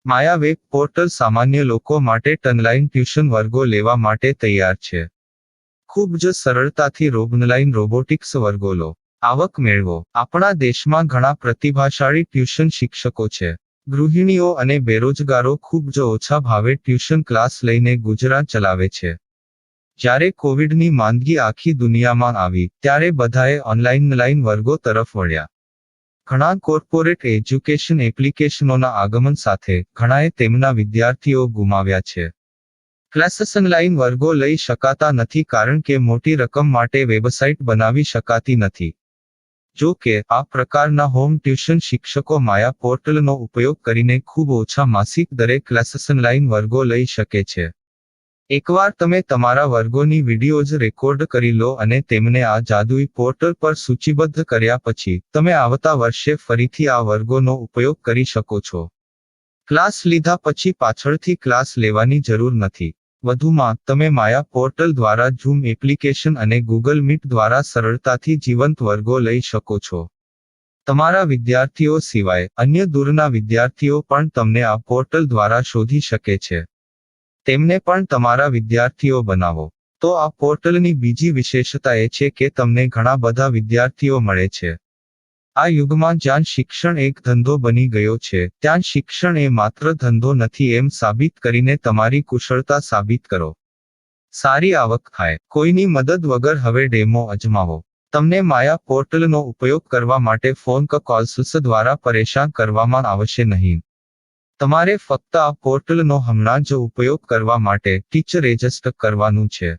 માયા web portal સામાન્ય લોકો માટે ઓનલાઈન ટ્યુશન વર્ગો લેવા માટે તૈયાર છે. ખૂબ જ સરળતાથી ઓનલાઈન રોબોટિક્સ વર્ગો લો, આવક મેળવો. આપણા દેશમાં ઘણા પ્રતિભાશાળી ટ્યુશન શિક્ષકો છે. ગૃહિણીઓ અને બેરોજગારો ખૂબ જ ઓછા ભાવે ટ્યુશન ક્લાસ લઈને ગુજરાન ચલાવે છે. જ્યારે કોવિડની માંદગી આખી દુનિયામાં આવી ત્યારે બધાએ ઓનલાઈન વર્ગો તરફ વળ્યા. ઘણા કોર્પોરેટ એજ્યુકેશન એપ્લિકેશનોના આગમન સાથે ઘણાએ તેમના વિદ્યાર્થીઓ ગુમાવ્યા છે. ક્લાસીસ ઓનલાઈન વર્ગો લઈ શકાતા નથી કારણ કે મોટી રકમ માટે વેબસાઇટ બનાવી શકાતી નથી. જો કે આ પ્રકારના હોમ ટ્યુશન શિક્ષકો માયા પોર્ટલનો ઉપયોગ કરીને ખૂબ ઓછા માસિક દરે ક્લાસીસ ઓનલાઈન વર્ગો લઈ શકે છે. એકવાર તમે તમારા વર્ગોની વિડીયોઝ રેકોર્ડ કરી લો અને તેમને આ જાદુઈ પોર્ટલ પર સૂચિબદ્ધ કર્યા પછી તમે આવતા વર્ષે ફરીથી આ વર્ગોનો ઉપયોગ કરી શકો છો. ક્લાસ લીધા પછી પાછળથી ક્લાસ લેવાની જરૂર નથી. વધુમાં તમે માયા પોર્ટલ દ્વારા ઝૂમ એપ્લિકેશન અને ગૂગલ મીટ દ્વારા સરળતાથી જીવંત વર્ગો લઈ શકો છો. તમારા વિદ્યાર્થીઓ સિવાય અન્ય દૂરના વિદ્યાર્થીઓ પણ તમને આ પોર્ટલ દ્વારા શોધી શકે છે. તેમને પણ તમારા વિદ્યાર્થીઓ બનાવો. તો આ પોર્ટલની બીજી વિશેષતા એ છે કે તમને ઘણા બધા વિદ્યાર્થીઓ મળે છે. આ યુગમાં જ્યાં શિક્ષણ એક ધંધો બની ગયો છે ત્યાં શિક્ષણ એ માત્ર ધંધો નથી એમ સાબિત કરીને તમારી કુશળતા સાબિત કરો. સારી આવક થાય. કોઈની મદદ વગર હવે ડેમો અજમાવો. તમને માયા પોર્ટલનો ઉપયોગ કરવા માટે ફોન કોલ્સ દ્વારા પરેશાન કરવામાં આવશે નહીં. તમારે ફક્ત આ પોર્ટલનો હમણાં જ ઉપયોગ કરવા માટે ટીચર રજિસ્ટર કરવાનું છે.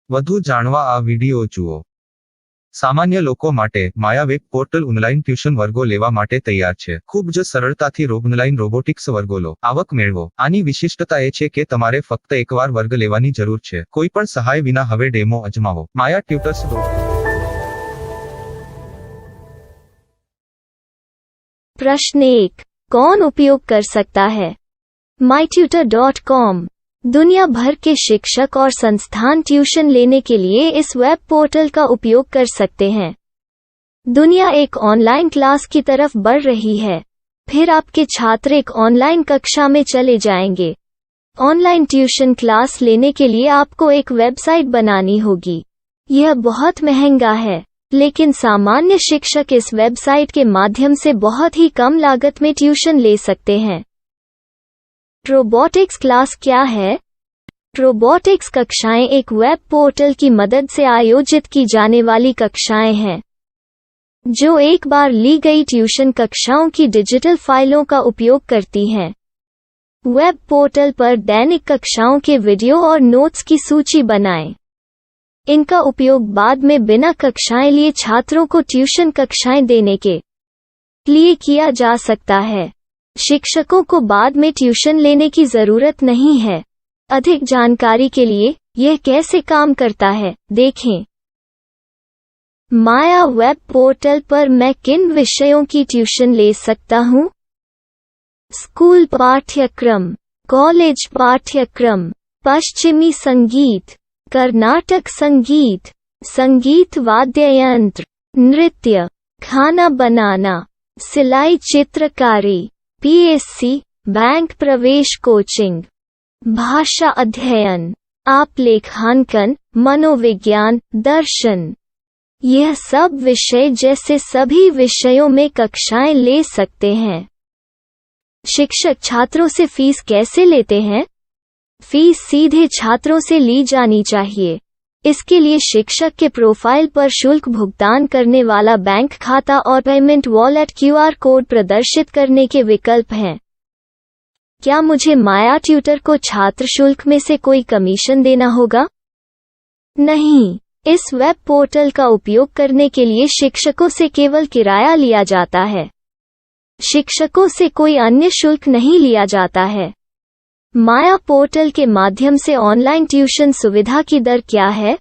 વધુ જાણવા આ વિડિયો જુઓ. સામાન્ય લોકો માટે માયા વેબ પોર્ટલ ઓનલાઈન ટ્યુશન વર્ગો લેવા માટે તૈયાર છે. ખૂબ જ સરળતાથી ઓનલાઈન રોબોટિક્સ વર્ગો લો, આવક મેળવો. આની વિશિષ્ટતા એ છે કે તમારે ફક્ત એકવાર વર્ગ લેવાની જરૂર છે. કોઈ પણ સહાય વિના હવે ડેમો અજમાવો. માયા ટ્યુટર્સ. प्रश्न 1. कौन उपयोग कर सकता है? mytutor.com दुनिया भर के शिक्षक और संस्थान ट्यूशन लेने के लिए इस वेब पोर्टल का उपयोग कर सकते हैं. दुनिया एक ऑनलाइन क्लास की तरफ बढ़ रही है. फिर आपके छात्र एक ऑनलाइन कक्षा में चले जाएंगे. ऑनलाइन ट्यूशन क्लास लेने के लिए आपको एक वेबसाइट बनानी होगी. यह बहुत महंगा है, लेकिन सामान्य शिक्षक इस वेबसाइट के माध्यम से बहुत ही कम लागत में ट्यूशन ले सकते हैं. रोबोटिक्स क्लास क्या है? रोबोटिक्स कक्षाएं एक वेब पोर्टल की मदद से आयोजित की जाने वाली कक्षाएं हैं, जो एक बार ली गई ट्यूशन कक्षाओं की डिजिटल फाइलों का उपयोग करती हैं. वेब पोर्टल पर दैनिक कक्षाओं के वीडियो और नोट्स की सूची बनाएं. इनका उपयोग बाद में बिना कक्षाएं लिए छात्रों को ट्यूशन कक्षाएं देने के लिए किया जा सकता है. शिक्षकों को बाद में ट्यूशन लेने की जरूरत नहीं है. अधिक जानकारी के लिए यह कैसे काम करता है देखें. माया वेब पोर्टल पर मैं किन विषयों की ट्यूशन ले सकता हूँ? स्कूल पाठ्यक्रम, कॉलेज पाठ्यक्रम, पश्चिमी संगीत, कर्नाटक संगीत, संगीत वाद्य यंत्र, नृत्य, खाना बनाना, सिलाई चित्रकारी, पीएससी, बैंक प्रवेश कोचिंग, भाषा अध्ययन, आलेखांकन, मनोविज्ञान, दर्शन. यह सब विषय जैसे सभी विषयों में कक्षाएं ले सकते हैं. शिक्षक छात्रों से फीस कैसे लेते हैं? फीस सीधे छात्रों से ली जानी चाहिए. इसके लिए शिक्षक के प्रोफाइल पर शुल्क भुगतान करने वाला बैंक खाता और पेमेंट वॉलेट क्यूआर कोड प्रदर्शित करने के विकल्प हैं. क्या मुझे माया ट्यूटर को छात्र शुल्क में से कोई कमीशन देना होगा? नहीं. इस वेब पोर्टल का उपयोग करने के लिए शिक्षकों से केवल किराया लिया जाता है. शिक्षकों से कोई अन्य शुल्क नहीं लिया जाता है. माया पोर्टल के माध्यम से ऑनलाइन ट्यूशन सुविधा की दर क्या है?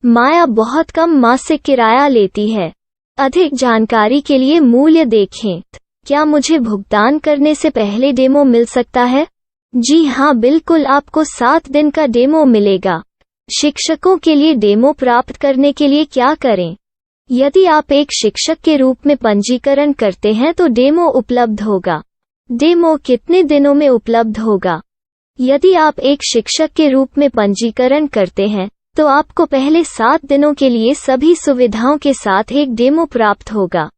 माया बहुत कम मासिक किराया लेती है. अधिक जानकारी के लिए मूल्य देखें. क्या मुझे भुगतान करने से पहले डेमो मिल सकता है? जी हाँ, बिल्कुल. आपको 7 दिन का डेमो मिलेगा. शिक्षकों के लिए डेमो प्राप्त करने के लिए क्या करें? यदि आप एक शिक्षक के रूप में पंजीकरण करते हैं तो डेमो उपलब्ध होगा. डेमो कितने दिनों में उपलब्ध होगा? यदि आप एक शिक्षक के रूप में पंजीकरण करते हैं, तो आपको पहले 7 दिनों के लिए सभी सुविधाओं के साथ एक डेमो प्राप्त होगा।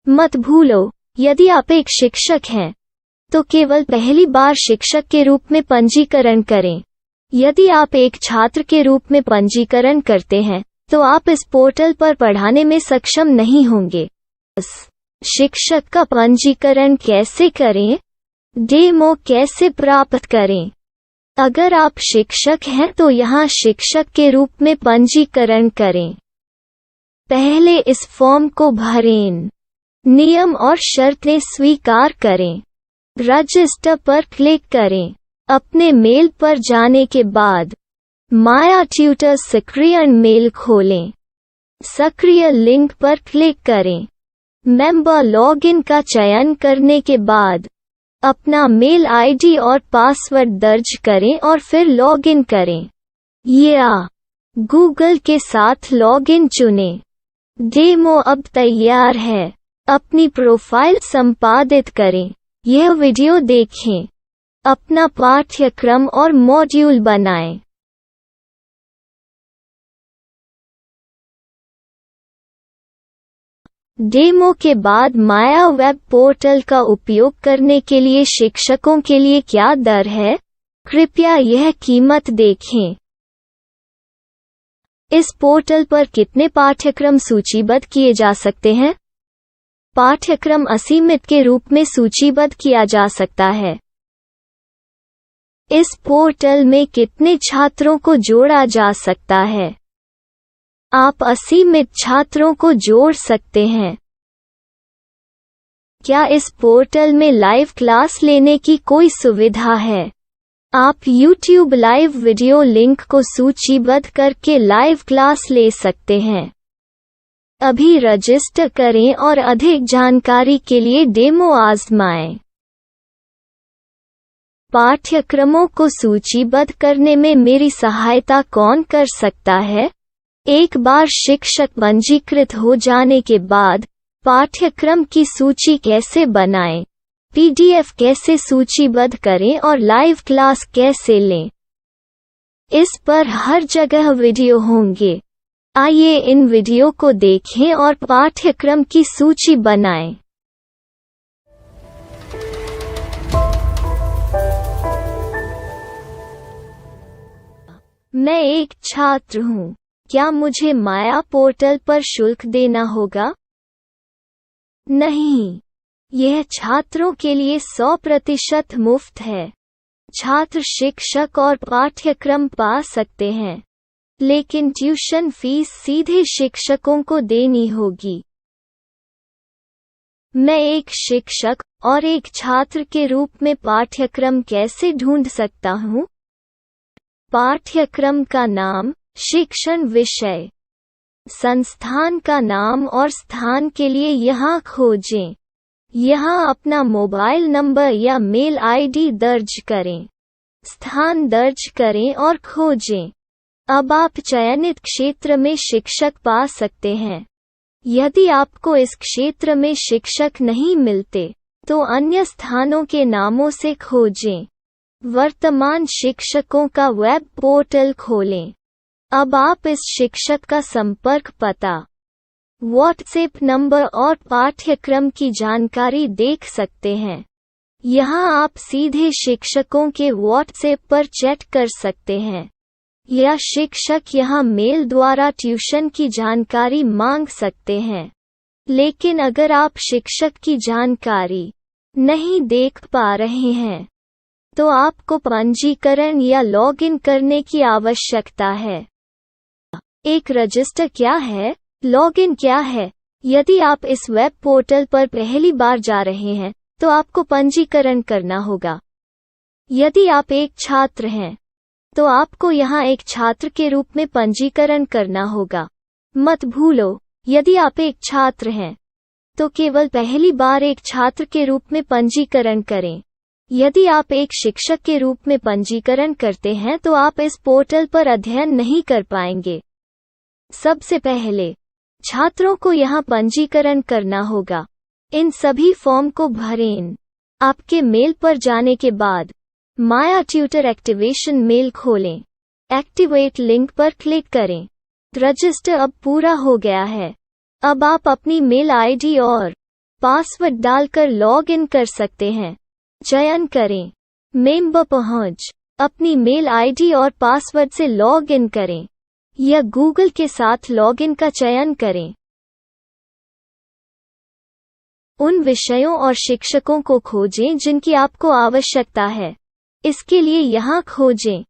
मत भूलो, यदि आप एक शिक्षक हैं, तो केवल पहली बार शिक्षक के रूप में पंजीकरण करें। यदि आप एक छात्र के रूप में पंजीकरण करते हैं, तो आप इस पोर्टल पर पढ़ाने में सक्षम नहीं होंगे। शिक्षक का पंजीकरण कैसे करें? डेमो कैसे प्राप्त करें? अगर आप शिक्षक हैं तो यहाँ शिक्षक के रूप में पंजीकरण करें। पहले इस फॉर्म को भरें। नियम और शर्तें स्वीकार करें। रजिस्टर पर क्लिक करें। अपने मेल पर जाने के बाद माया ट्यूटर सक्रिय मेल खोलें। सक्रिय लिंक पर क्लिक करें। मेंबर लॉगिन का चयन करने के बाद अपना मेल आईडी और पासवर्ड दर्ज करें और फिर लॉगिन करें या गूगल के साथ लॉगिन चुनें। डेमो अब तैयार है। अपनी प्रोफाइल संपादित करें। यह वीडियो देखें। अपना पाठ्यक्रम और मॉड्यूल बनाएं। डेमो के बाद माया वेब पोर्टल का उपयोग करने के लिए शिक्षकों के लिए क्या दर है? कृपया यह कीमत देखें। इस पोर्टल पर कितने पाठ्यक्रम सूचीबद्ध किए जा सकते हैं? पाठ्यक्रम असीमित के रूप में सूचीबद्ध किया जा सकता है। इस पोर्टल में कितने छात्रों को जोड़ा जा सकता है? आप असीमित छात्रों को जोड़ सकते हैं। क्या इस पोर्टल में लाइव क्लास लेने की कोई सुविधा है? आप YouTube लाइव वीडियो लिंक को सूचीबद्ध करके लाइव क्लास ले सकते हैं। अभी रजिस्टर करें और अधिक जानकारी के लिए डेमो आजमाएं। पाठ्यक्रमों को सूचीबद्ध करने में मेरी सहायता कौन कर सकता है? एक बार शिक्षक पंजीकृत हो जाने के बाद पाठ्यक्रम की सूची कैसे बनाएं, PDF कैसे सूचीबद्ध करें और लाइव क्लास कैसे लें, इस पर हर जगह वीडियो होंगे। आइए इन वीडियो को देखें और पाठ्यक्रम की सूची बनाएं। मैं एक छात्र हूँ। क्या मुझे माया पोर्टल पर शुल्क देना होगा? नहीं, यह छात्रों के लिए 100% मुफ्त है। छात्र शिक्षक और पाठ्यक्रम पा सकते हैं, लेकिन ट्यूशन फीस सीधे शिक्षकों को देनी होगी। मैं एक शिक्षक और एक छात्र के रूप में पाठ्यक्रम कैसे ढूंढ सकता हूँ? पाठ्यक्रम का नाम, शिक्षण विषय, संस्थान का नाम और स्थान के लिए यहाँ खोजें। यहाँ अपना मोबाइल नंबर या मेल आईडी दर्ज करें। स्थान दर्ज करें और खोजें। अब आप चयनित क्षेत्र में शिक्षक पा सकते हैं। यदि आपको इस क्षेत्र में शिक्षक नहीं मिलते, तो अन्य स्थानों के नामों से खोजें। वर्तमान शिक्षकों का वेब पोर्टल खोलें। अब आप इस शिक्षक का संपर्क पता, व्हाट्सएप नंबर और पाठ्यक्रम की जानकारी देख सकते हैं। यहाँ आप सीधे शिक्षकों के व्हाट्सएप पर चैट कर सकते हैं, या शिक्षक यहाँ मेल द्वारा ट्यूशन की जानकारी मांग सकते हैं। लेकिन अगर आप शिक्षक की जानकारी नहीं देख पा रहे हैं, तो आपको पंजीकरण या लॉगिन करने की आवश्यकता है। एक रजिस्टर क्या है? लॉगिन क्या है? यदि आप इस वेब पोर्टल पर पहली बार जा रहे हैं, तो आपको पंजीकरण करना होगा। यदि आप एक छात्र हैं, तो आपको यहाँ एक छात्र के रूप में पंजीकरण करना होगा। मत भूलो, यदि आप एक छात्र हैं, तो केवल पहली बार एक छात्र के रूप में पंजीकरण करें। यदि आप एक शिक्षक के रूप में पंजीकरण करते हैं तो आप इस पोर्टल पर अध्ययन नहीं कर पाएंगे। सबसे पहले छात्रों को यहाँ पंजीकरण करना होगा। इन सभी फॉर्म को भरें। आपके मेल पर जाने के बाद माया ट्यूटर एक्टिवेशन मेल खोलें। एक्टिवेट लिंक पर क्लिक करें। रजिस्टर अब पूरा हो गया है। अब आप अपनी मेल आईडी और पासवर्ड डालकर लॉग इन कर सकते हैं। चयन करें मेंबर पहुंच। अपनी मेल आईडी और पासवर्ड से लॉग इन करें या गूगल के साथ लॉग इन का चयन करें। उन विषयों और शिक्षकों को खोजें जिनकी आपको आवश्यकता है। इसके लिए यहाँ खोजें।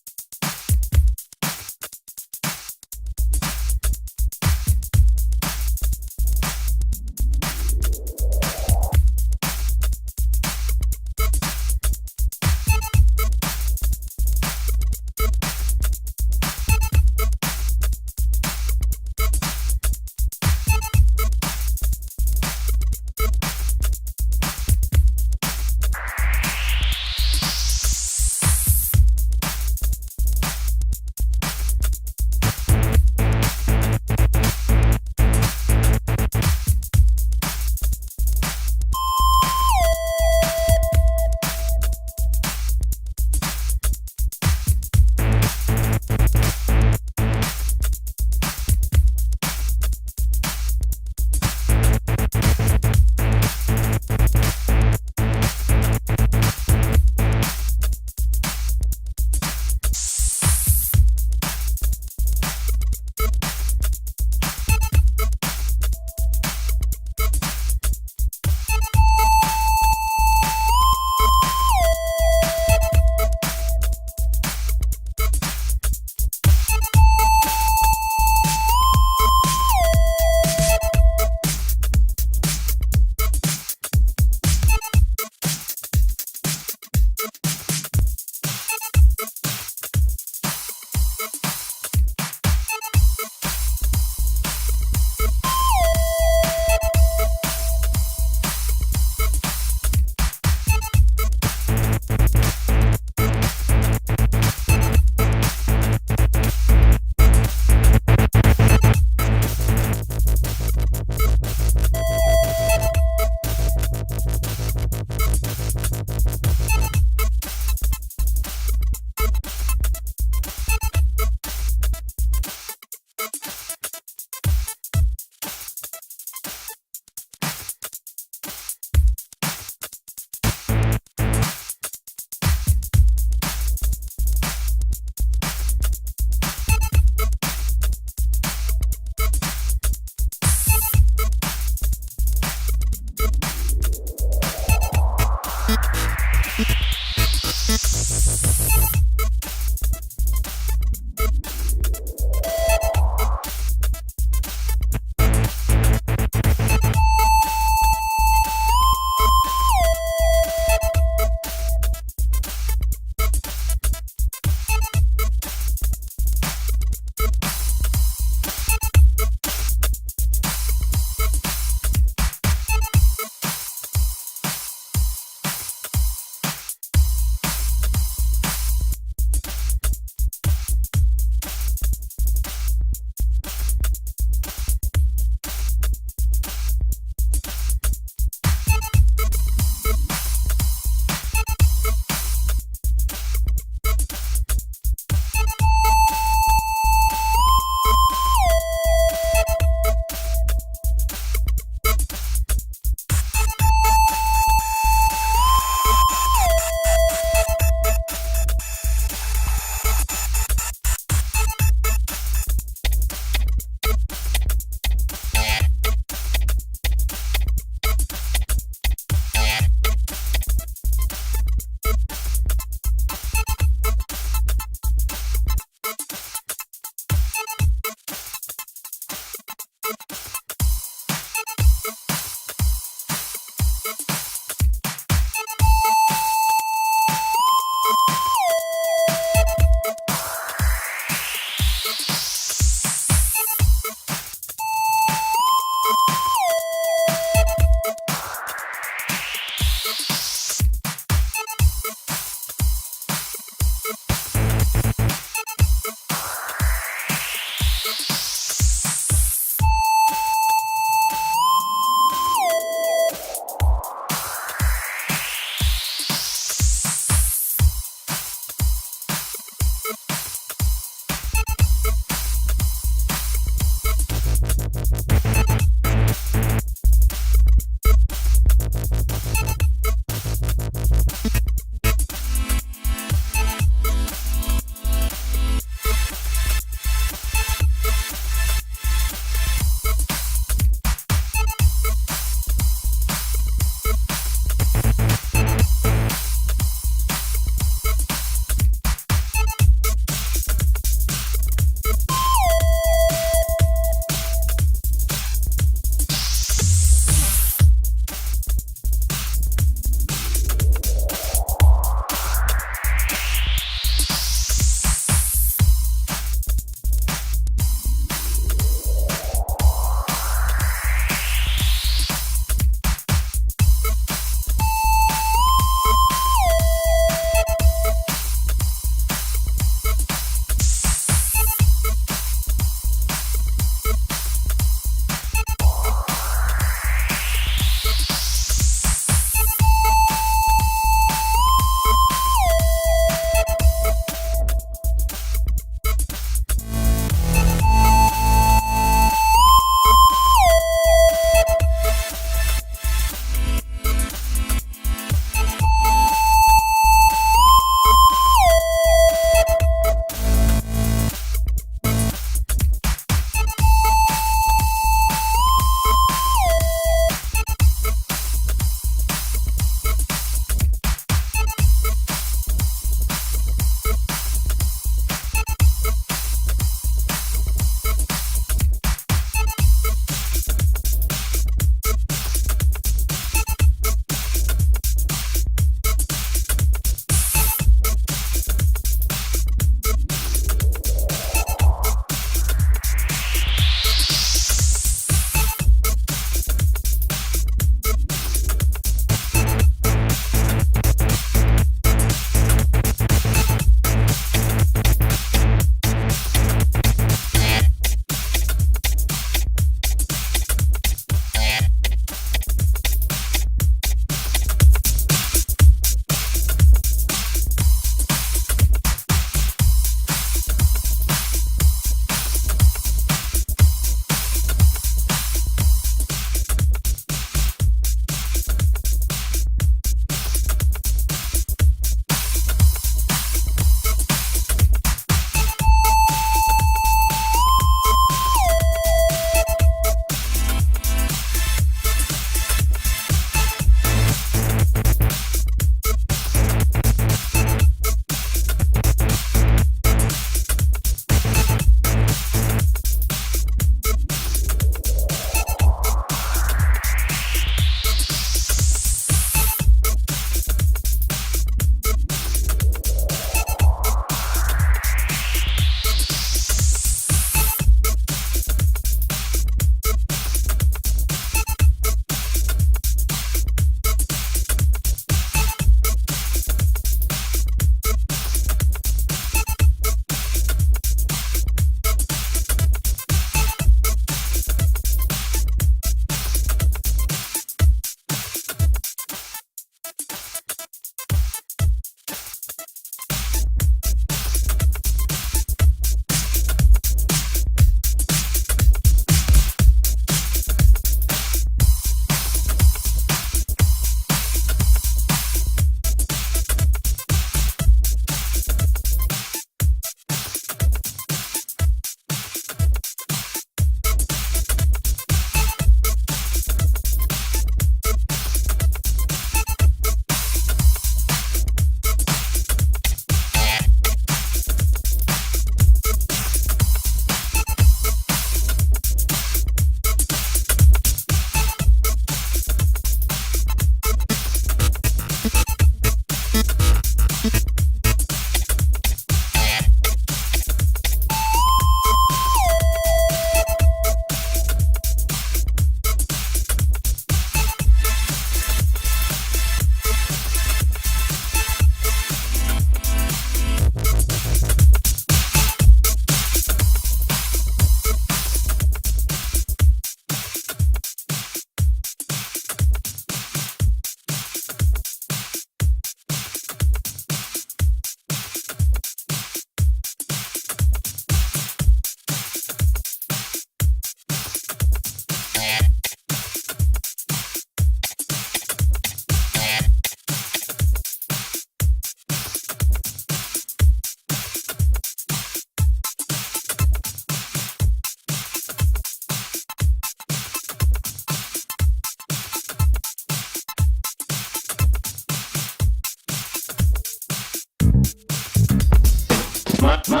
My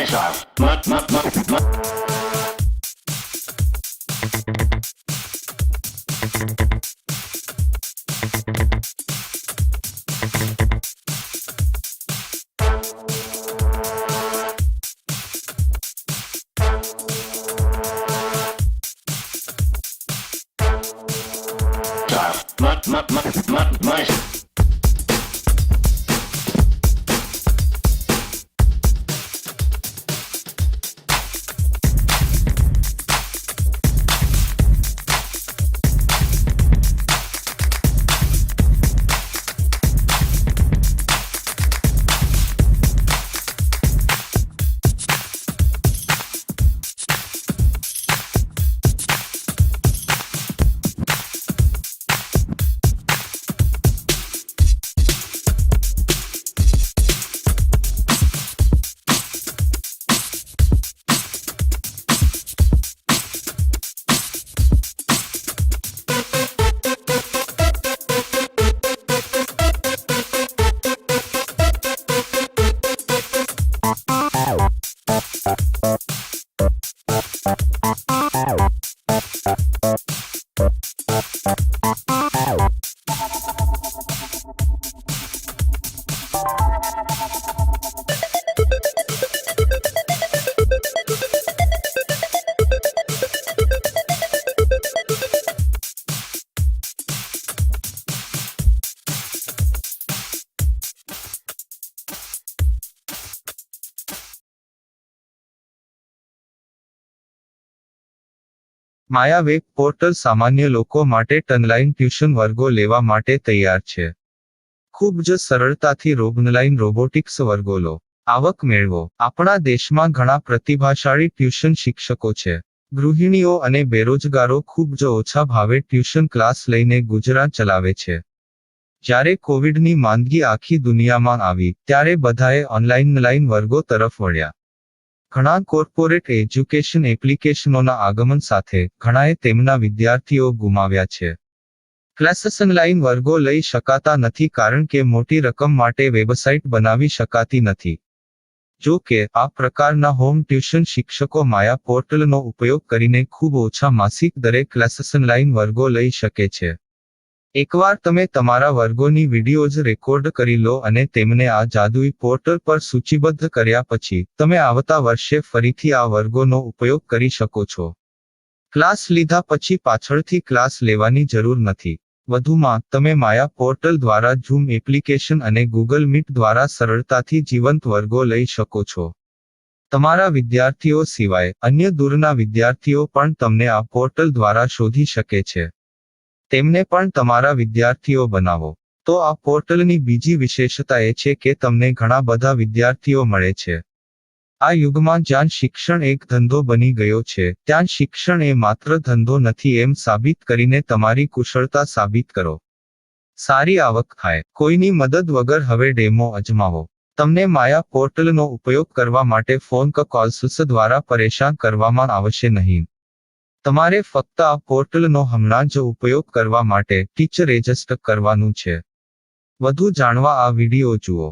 style. My Maya web portal સામાન્ય લોકો માટે ઓનલાઈન ટ્યુશન વર્ગો લેવા માટે તૈયાર છે. ખૂબ જ સરળતાથી ઓનલાઈન રોબોટિક્સ વર્ગો લો. આવક મેળવો. આપણા દેશમાં ઘણા પ્રતિભાશાળી ટ્યુશન શિક્ષકો છે. ગૃહિણીઓ અને બેરોજગારો ખૂબ જ ઓછા ભાવે ટ્યુશન ક્લાસ લઈને ગુજરાન ચલાવે છે. જ્યારે કોવિડની માંદગી આખી દુનિયામાં આવી ત્યારે બધાએ ઓનલાઈન વર્ગો તરફ વળ્યા. ઘણા કોર્પોરેટ એજ્યુકેશન એપ્લિકેશનોના આગમન સાથે ઘણાએ તેમના વિદ્યાર્થીઓ ગુમાવ્યા છે. ક્લાસીસ ઓનલાઈન વર્ગો લઈ શકાતા નથી કારણ કે મોટી રકમ માટે વેબસાઇટ બનાવી શકાતી નથી. જો કે આ પ્રકારના હોમ ટ્યુશન શિક્ષકો માયા પોર્ટલનો ઉપયોગ કરીને ખૂબ ઓછા માસિક દરે ક્લાસીસ ઓનલાઈન વર્ગો લઈ શકે છે. એકવાર તમે તમારા વર્ગોની વિડીયોઝ રેકોર્ડ કરી લો અને તેમને આ જાદુઈ પોર્ટલ પર સૂચિબદ્ધ કર્યા પછી તમે આવતા વર્ષે ફરીથી આ વર્ગોનો ઉપયોગ કરી શકો છો. ક્લાસ લીધા પછી પાછળથી ક્લાસ લેવાની જરૂર નથી. વધુમાં તમે માયા પોર્ટલ દ્વારા ઝૂમ એપ્લિકેશન અને ગૂગલ મીટ દ્વારા સરળતાથી જીવંત વર્ગો લઈ શકો છો. તમારા વિદ્યાર્થીઓ સિવાય અન્ય દૂરના વિદ્યાર્થીઓ પણ તમને આ પોર્ટલ દ્વારા શોધી શકે છે. તેમને પણ તમારા વિદ્યાર્થીઓ બનાવો. તો આ પોર્ટલની બીજી વિશેષતા એ છે કે તમને ઘણા બધા વિદ્યાર્થીઓ મળે છે. આ યુગમાં જ્યાં શિક્ષણ એક ધંધો બની ગયો છે ત્યાં શિક્ષણ એ માત્ર ધંધો નથી એમ સાબિત કરીને તમારી કુશળતા સાબિત કરો. સારી આવક થાય. કોઈની મદદ વગર હવે ડેમો અજમાવો. તમને માયા પોર્ટલનો ઉપયોગ કરવા માટે ફોન કોલ્સ દ્વારા પરેશાન કરવામાં આવશે નહીં. તમારે ફક્ત આ પોર્ટલનો હમણાં જ ઉપયોગ કરવા માટે ટીચર રજિસ્ટર કરવાનું છે. વધુ જાણવા આ વિડિયો જુઓ.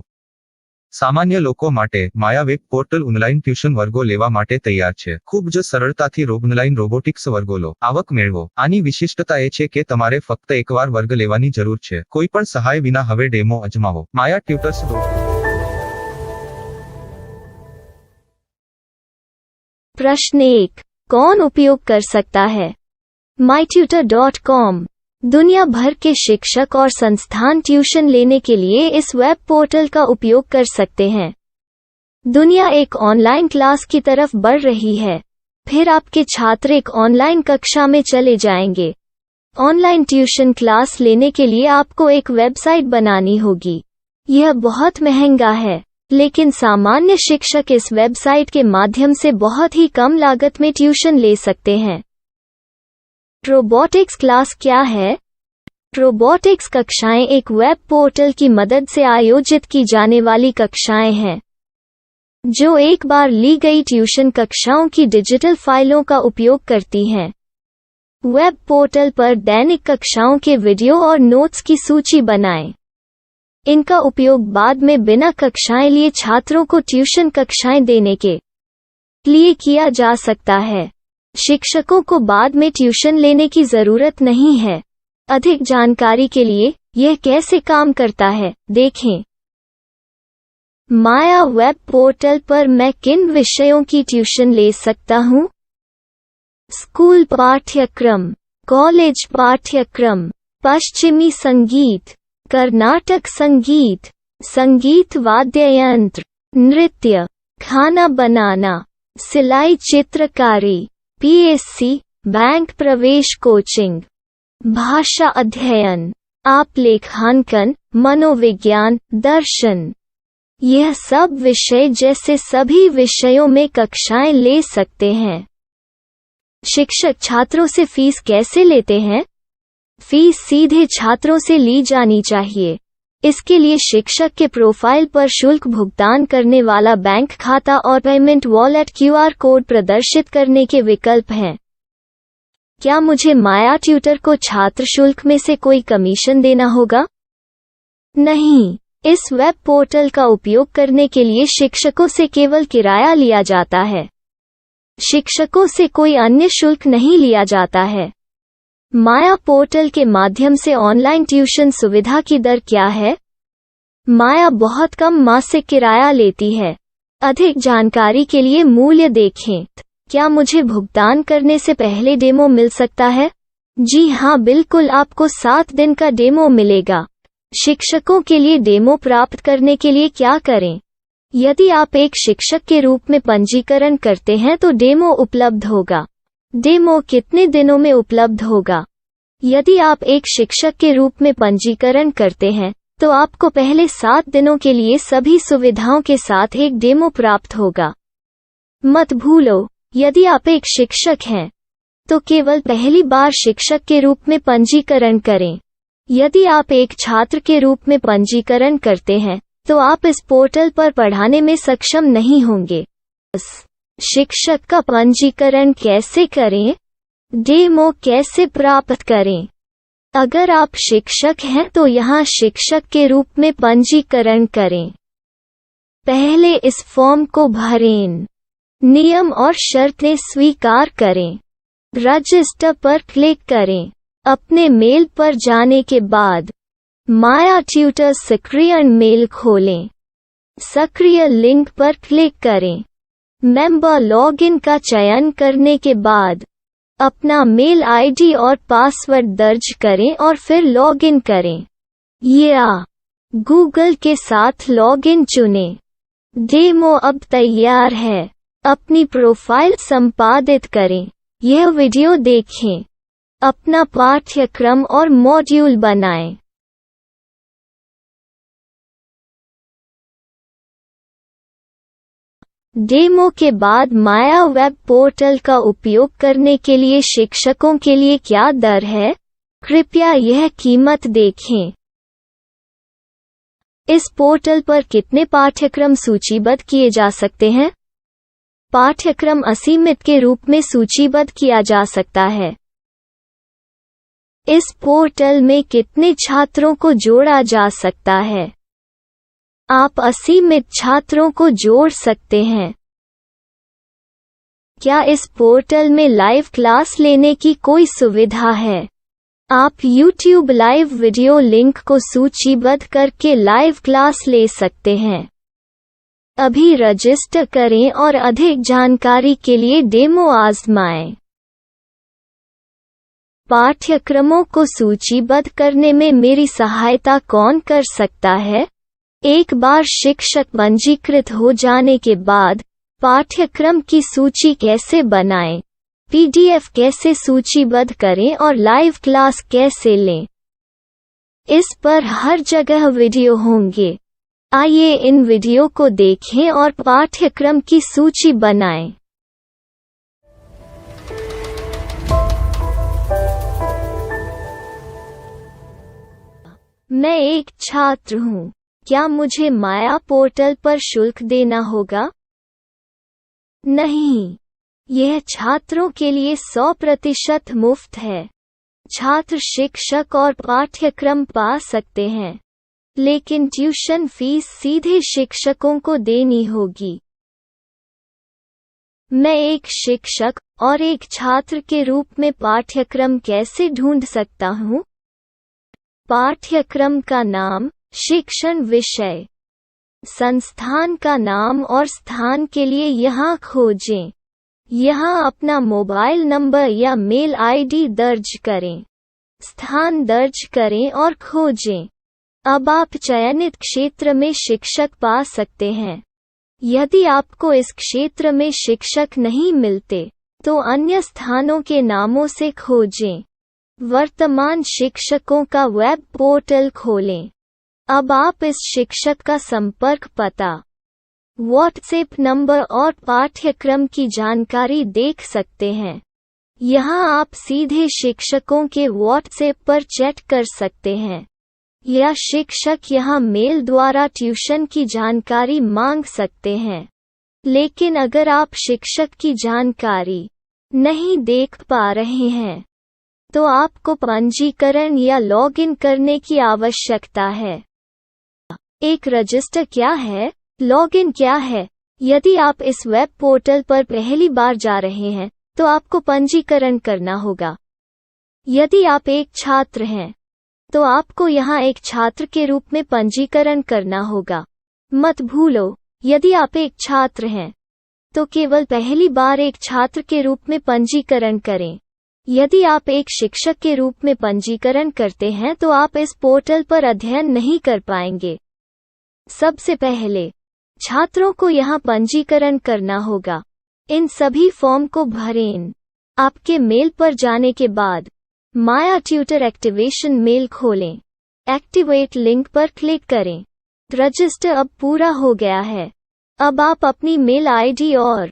સામાન્ય લોકો માટે માયા વેબ પોર્ટલ ઓનલાઈન ટ્યુશન વર્ગો લેવા માટે તૈયાર છે. ખૂબ જ સરળતાથી ઓનલાઈન રોબોટિક્સ વર્ગો લો. આવક મેળવો. આની વિશિષ્ટતા એ છે કે તમારે ફક્ત એકવાર વર્ગ લેવાની જરૂર છે. કોઈ પણ સહાય વિના હવે ડેમો અજમાવો. માયા ટ્યુટર્સ. प्रश्न 1. कौन उपयोग कर सकता है? mytutor.com दुनिया भर के शिक्षक और संस्थान ट्यूशन लेने के लिए इस वेब पोर्टल का उपयोग कर सकते हैं. दुनिया एक ऑनलाइन क्लास की तरफ बढ़ रही है. फिर आपके छात्र एक ऑनलाइन कक्षा में चले जाएंगे. ऑनलाइन ट्यूशन क्लास लेने के लिए आपको एक वेबसाइट बनानी होगी. यह बहुत महंगा है, लेकिन सामान्य शिक्षक इस वेबसाइट के माध्यम से बहुत ही कम लागत में ट्यूशन ले सकते हैं. रोबोटिक्स क्लास क्या है? रोबोटिक्स कक्षाएं एक वेब पोर्टल की मदद से आयोजित की जाने वाली कक्षाएं हैं, जो एक बार ली गई ट्यूशन कक्षाओं की डिजिटल फाइलों का उपयोग करती हैं. वेब पोर्टल पर दैनिक कक्षाओं के वीडियो और नोट्स की सूची बनाएं. इनका उपयोग बाद में बिना कक्षाएं लिए छात्रों को ट्यूशन कक्षाएं देने के लिए किया जा सकता है। शिक्षकों को बाद में ट्यूशन लेने की जरूरत नहीं है। अधिक जानकारी के लिए यह कैसे काम करता है, देखें। माया वेब पोर्टल पर मैं किन विषयों की ट्यूशन ले सकता हूँ? स्कूल पाठ्यक्रम, कॉलेज पाठ्यक्रम, पश्चिमी संगीत, कर्नाटक संगीत, संगीत वाद्य यंत्र, नृत्य, खाना बनाना, सिलाई चित्रकारी, पीएससी, बैंक प्रवेश कोचिंग, भाषा अध्ययन, आप लेखांकन, मनोविज्ञान, दर्शन। यह सब विषय जैसे सभी विषयों में कक्षाएं ले सकते हैं। शिक्षक छात्रों से फीस कैसे लेते हैं? फीस सीधे छात्रों से ली जानी चाहिए। इसके लिए शिक्षक के प्रोफाइल पर शुल्क भुगतान करने वाला बैंक खाता और पेमेंट वॉलेट क्यूआर कोड प्रदर्शित करने के विकल्प हैं। क्या मुझे माया ट्यूटर को छात्र शुल्क में से कोई कमीशन देना होगा? नहीं, इस वेब पोर्टल का उपयोग करने के लिए शिक्षकों से केवल किराया लिया जाता है। शिक्षकों से कोई अन्य शुल्क नहीं लिया जाता है। माया पोर्टल के माध्यम से ऑनलाइन ट्यूशन सुविधा की दर क्या है? माया बहुत कम मासिक किराया लेती है। अधिक जानकारी के लिए मूल्य देखें। क्या मुझे भुगतान करने से पहले डेमो मिल सकता है? जी हाँ, बिल्कुल, आपको 7 दिन का डेमो मिलेगा। शिक्षकों के लिए डेमो प्राप्त करने के लिए क्या करें? यदि आप एक शिक्षक के रूप में पंजीकरण करते हैं तो डेमो उपलब्ध होगा। डेमो कितने दिनों में उपलब्ध होगा? यदि आप एक शिक्षक के रूप में पंजीकरण करते हैं तो आपको पहले 7 दिनों के लिए सभी सुविधाओं के साथ एक डेमो प्राप्त होगा। मत भूलो, यदि आप एक शिक्षक हैं तो केवल पहली बार शिक्षक के रूप में पंजीकरण करें। यदि आप एक छात्र के रूप में पंजीकरण करते हैं तो आप इस पोर्टल पर पढ़ाने में सक्षम नहीं होंगे। शिक्षक का पंजीकरण कैसे करें? डेमो कैसे प्राप्त करें? अगर आप शिक्षक हैं तो यहाँ शिक्षक के रूप में पंजीकरण करें। पहले इस फॉर्म को भरें। नियम और शर्तें स्वीकार करें। रजिस्टर पर क्लिक करें। अपने मेल पर जाने के बाद माया ट्यूटर सक्रिय मेल खोलें। सक्रिय लिंक पर क्लिक करें। मेंबर लॉगिन का चयन करने के बाद अपना मेल आईडी और पासवर्ड दर्ज करें और फिर लॉगिन करें या गूगल के साथ लॉगिन चुनें। डेमो अब तैयार है। अपनी प्रोफाइल संपादित करें। यह वीडियो देखें। अपना पाठ्यक्रम और मॉड्यूल बनाएं। डेमो के बाद माया वेब पोर्टल का उपयोग करने के लिए शिक्षकों के लिए क्या दर है? कृपया यह कीमत देखें। इस पोर्टल पर कितने पाठ्यक्रम सूचीबद्ध किए जा सकते हैं? पाठ्यक्रम असीमित के रूप में सूचीबद्ध किया जा सकता है। इस पोर्टल में कितने छात्रों को जोड़ा जा सकता है? आप असीमित छात्रों को जोड़ सकते हैं। क्या इस पोर्टल में लाइव क्लास लेने की कोई सुविधा है? आप YouTube लाइव वीडियो लिंक को सूचीबद्ध करके लाइव क्लास ले सकते हैं। अभी रजिस्टर करें और अधिक जानकारी के लिए डेमो आजमाएं। पाठ्यक्रमों को सूचीबद्ध करने में मेरी सहायता कौन कर सकता है? एक बार शिक्षक पंजीकृत हो जाने के बाद पाठ्यक्रम की सूची कैसे बनाएं, PDF कैसे सूचीबद्ध करें और लाइव क्लास कैसे लें, इस पर हर जगह वीडियो होंगे। आइए इन वीडियो को देखें और पाठ्यक्रम की सूची बनाएं। मैं एक छात्र हूँ। क्या मुझे माया पोर्टल पर शुल्क देना होगा? नहीं, यह छात्रों के लिए 100% मुफ्त है। छात्र शिक्षक और पाठ्यक्रम पा सकते हैं। लेकिन ट्यूशन फीस सीधे शिक्षकों को देनी होगी। मैं एक शिक्षक और एक छात्र के रूप में पाठ्यक्रम कैसे ढूंढ सकता हूँ? पाठ्यक्रम का नाम, शिक्षण विषय, संस्थान का नाम और स्थान के लिए यहाँ खोजें। यहाँ अपना मोबाइल नंबर या मेल आईडी दर्ज करें। स्थान दर्ज करें और खोजें। अब आप चयनित क्षेत्र में शिक्षक पा सकते हैं। यदि आपको इस क्षेत्र में शिक्षक नहीं मिलते, तो अन्य स्थानों के नामों से खोजें। वर्तमान शिक्षकों का वेब पोर्टल खोलें। अब आप इस शिक्षक का संपर्क पता, व्हाट्सएप नंबर और पाठ्यक्रम की जानकारी देख सकते हैं। यहाँ आप सीधे शिक्षकों के व्हाट्सएप पर चैट कर सकते हैं, या शिक्षक यहाँ मेल द्वारा ट्यूशन की जानकारी मांग सकते हैं। लेकिन अगर आप शिक्षक की जानकारी नहीं देख पा रहे हैं, तो आपको पंजीकरण या लॉगिन करने की आवश्यकता है। एक रजिस्टर क्या है? लॉगिन क्या है? यदि आप इस वेब पोर्टल पर पहली बार जा रहे हैं, तो आपको पंजीकरण करना होगा। यदि आप एक छात्र हैं, तो आपको यहाँ एक छात्र के रूप में पंजीकरण करना होगा। मत भूलो, यदि आप एक छात्र हैं, तो केवल पहली बार एक छात्र के रूप में पंजीकरण करें। यदि आप एक शिक्षक के रूप में पंजीकरण करते हैं, तो आप इस पोर्टल पर अध्ययन नहीं कर पाएंगे। सबसे पहले, छात्रों को यहाँ पंजीकरण करना होगा। इन सभी फॉर्म को भरें। आपके मेल पर जाने के बाद माया ट्यूटर एक्टिवेशन मेल खोलें। एक्टिवेट लिंक पर क्लिक करें। रजिस्टर अब पूरा हो गया है। अब आप अपनी मेल आईडी और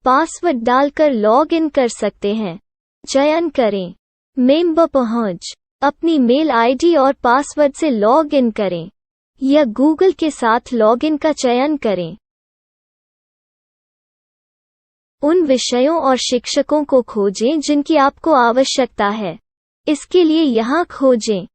पासवर्ड डालकर लॉग इन कर सकते हैं। चयन करें मेंबर पहुंच। अपनी मेल आईडी और पासवर्ड से लॉग इन करें, या गूगल के साथ लॉगिन का चयन करें। उन विषयों और शिक्षकों को खोजें जिनकी आपको आवश्यकता है। इसके लिए यहाँ खोजें।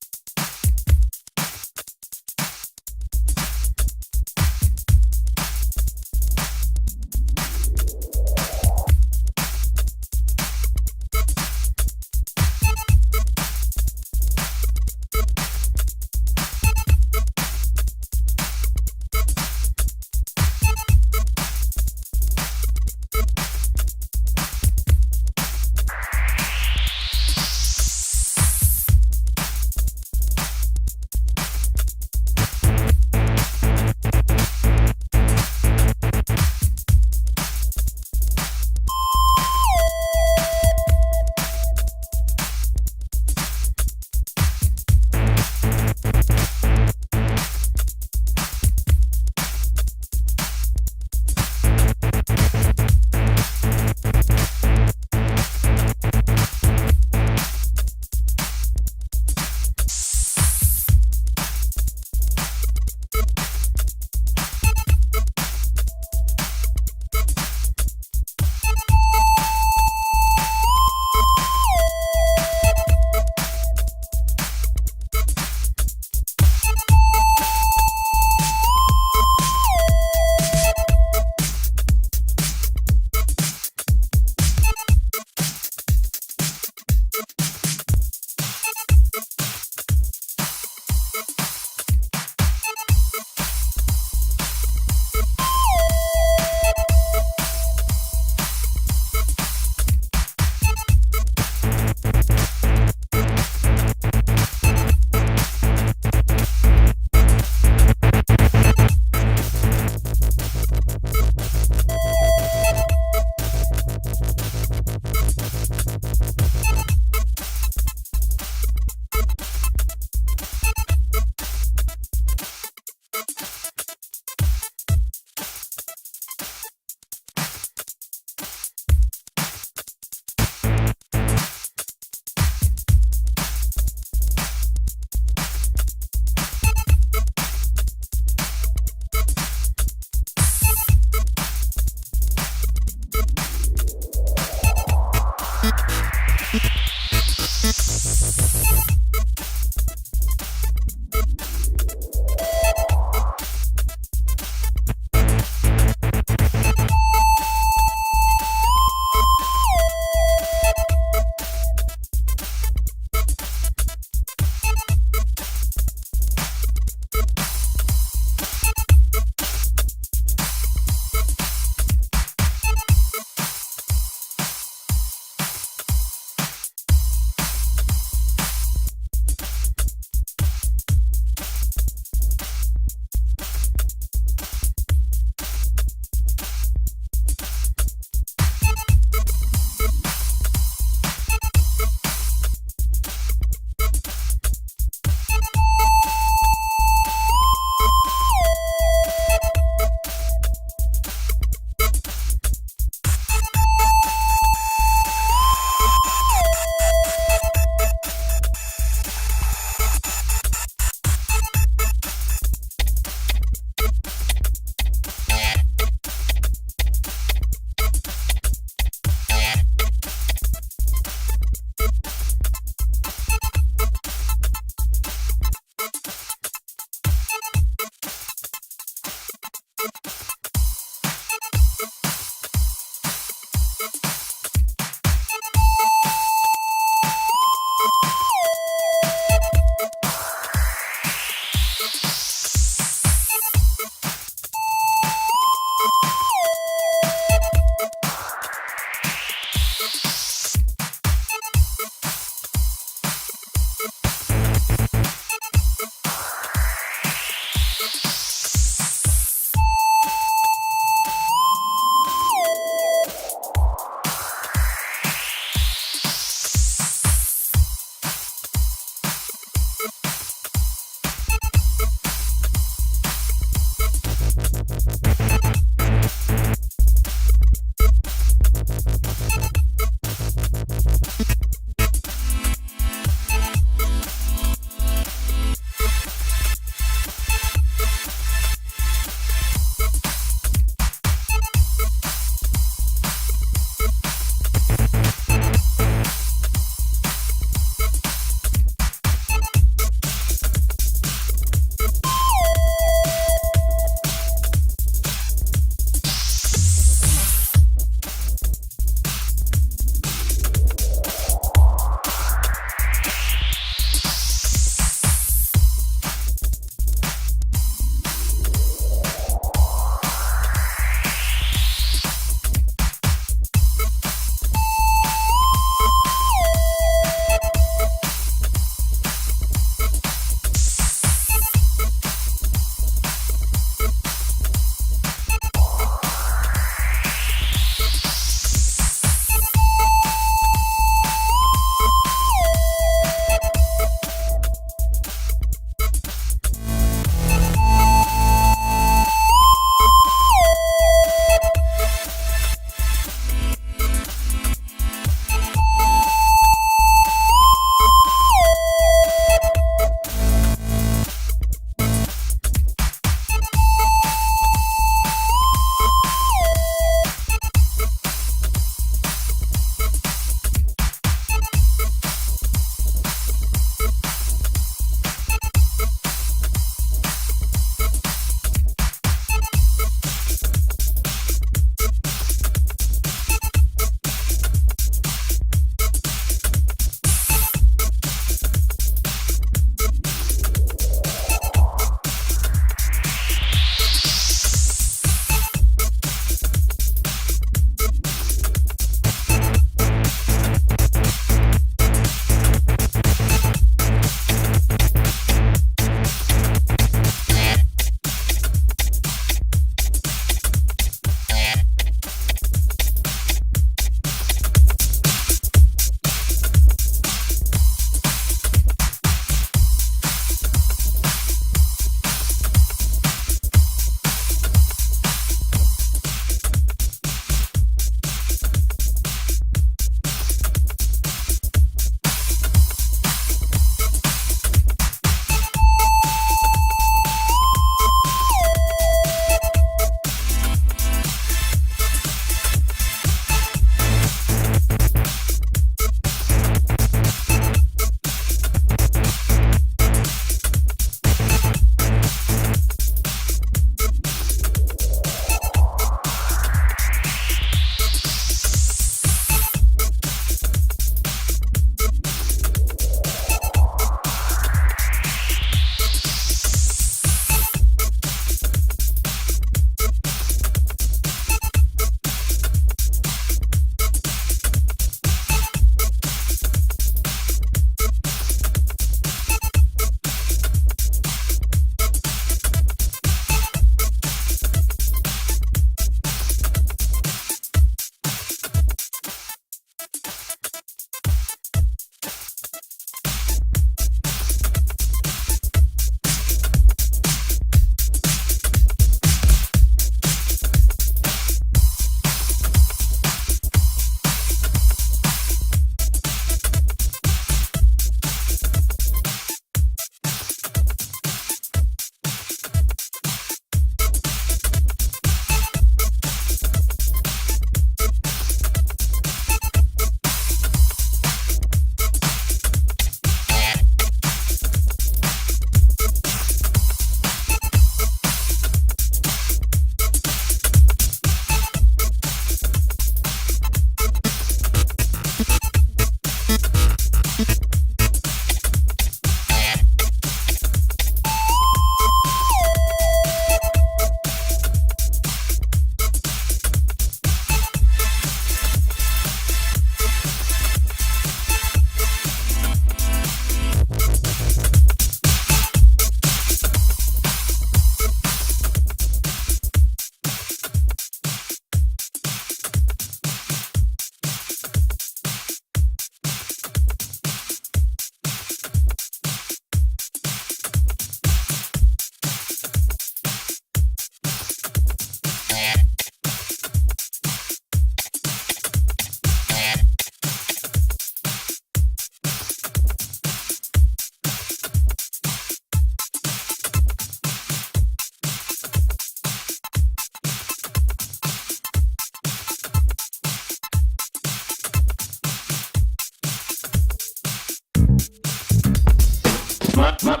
my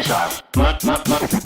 style. My style.